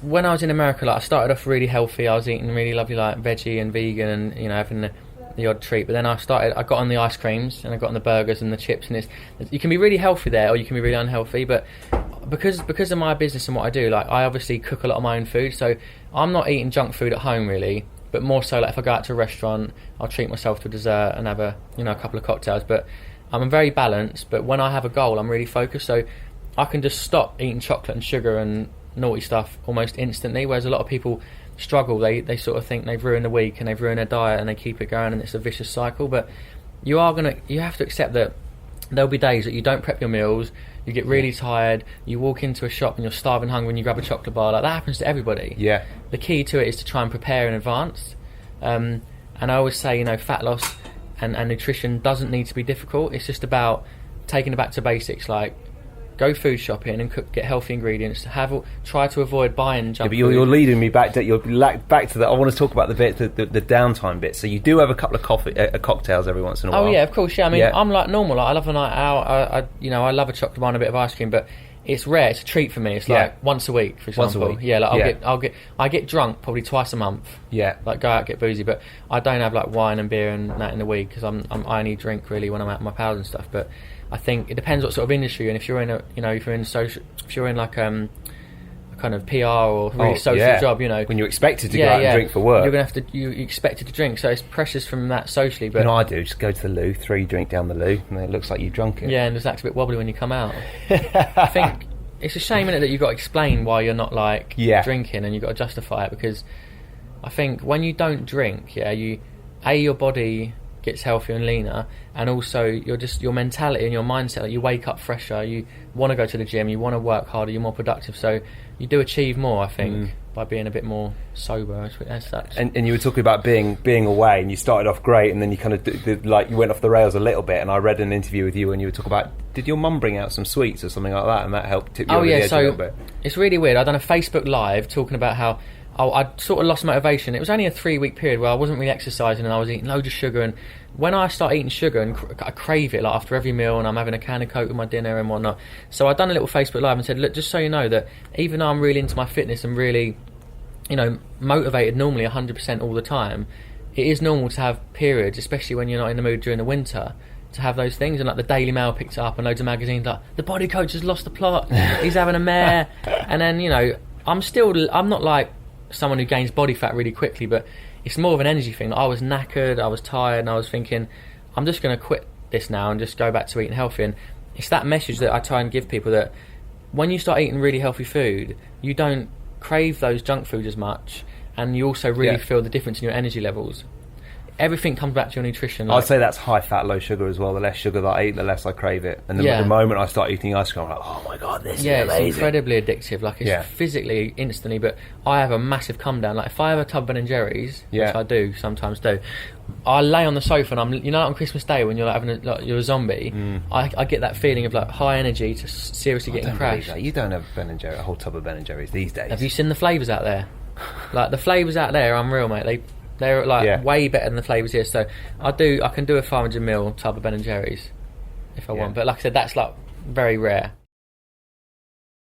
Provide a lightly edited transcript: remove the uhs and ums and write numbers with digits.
when I was in America, like I started off really healthy. I was eating really lovely, like veggie and vegan, and having the odd treat. But then I got on the ice creams and I got on the burgers and the chips, and you can be really healthy there, or you can be really unhealthy. But because of my business and what I do, like I obviously cook a lot of my own food, so I'm not eating junk food at home really. But more so, like if I go out to a restaurant, I'll treat myself to a dessert and have a couple of cocktails. But I'm very balanced. But when I have a goal, I'm really focused. So I can just stop eating chocolate and sugar and naughty stuff almost instantly, whereas a lot of people struggle. They sort of think they've ruined the week and they've ruined their diet and they keep it going, and it's a vicious cycle. But you have to accept that there'll be days that you don't prep your meals, you get really tired, you walk into a shop and you're starving hungry and you grab a chocolate bar. Like that happens to everybody. Yeah. The key to it is to try and prepare in advance. And I always say, fat loss and nutrition doesn't need to be difficult. It's just about taking it back to basics, like go food shopping and get healthy ingredients. Try to avoid buying junk food. You're leading me back to that. I want to talk about the downtime bit. So you do have a couple of cocktails every once in a while. Oh yeah, of course. Yeah, I mean, I'm like normal. Like, I love a night out. I love a chocolate bar and a bit of ice cream, but it's rare. It's a treat for me. It's like once a week, for example. Once a week. Yeah, like I get drunk probably twice a month. Yeah, like go out get boozy, but I don't have like wine and beer and that in the week because I only drink really when I'm out with my pals and stuff. But I think it depends what sort of industry, and if you're in like a kind of PR or really social job, when you're expected to go out and drink for work, you're gonna have to. You expected to drink, so it's pressures from that socially. But I do just go to the loo, 3 drink down the loo, and it looks like you've drunk it. Yeah, and the sack's a bit wobbly when you come out. I think it's a shame, innit, that you've got to explain why you're not like drinking, and you've got to justify it, because I think when you don't drink, your body gets healthier and leaner, and also your mentality and your mindset, like you wake up fresher, you want to go to the gym, you want to work harder, you're more productive, so you do achieve more, I think, by being a bit more sober as such. And you were talking about being away, and you started off great, and then you kind of you went off the rails a little bit, and I read an interview with you and you were talking about, did your mum bring out some sweets or something like that, and that helped tip you over the edge a little bit? It's really weird. I've done a Facebook Live talking about how I sort of lost motivation. It was only a 3-week period where I wasn't really exercising and I was eating loads of sugar, and when I start eating sugar and I crave it, like after every meal, and I'm having a can of Coke with my dinner and whatnot. So I'd done a little Facebook Live and said, look, just so you know that even though I'm really into my fitness and really, motivated normally 100% all the time, it is normal to have periods, especially when you're not in the mood during the winter, to have those things. And like the Daily Mail picked it up and loads of magazines like, the body coach has lost the plot, he's having a mare. And then, I'm not like someone who gains body fat really quickly, but it's more of an energy thing. I was knackered, I was tired, and I was thinking, I'm just going to quit this now and just go back to eating healthy. And it's that message that I try and give people, that when you start eating really healthy food, you don't crave those junk foods as much, and you also really feel the difference in your energy levels. Everything comes back to your nutrition. I'd say that's high fat, low sugar as well. The less sugar that I eat, the less I crave it. And the moment I start eating ice cream, I'm like, oh my god, this is amazing. It's incredibly addictive. Like, it's physically, instantly. But I have a massive come down. Like, if I have a tub of Ben & Jerry's, which I do sometimes do, I lay on the sofa and I'm, like on Christmas Day when you're like having you're a zombie. I get that feeling of like high energy to seriously getting crashed. You don't have a whole tub of Ben & Jerry's these days. Have you seen the flavours out there? Like, the flavours out there are unreal, mate. They're like way better than the flavours here. So I can do a 500ml tub of Ben & Jerry's if I want. But like I said, that's like very rare.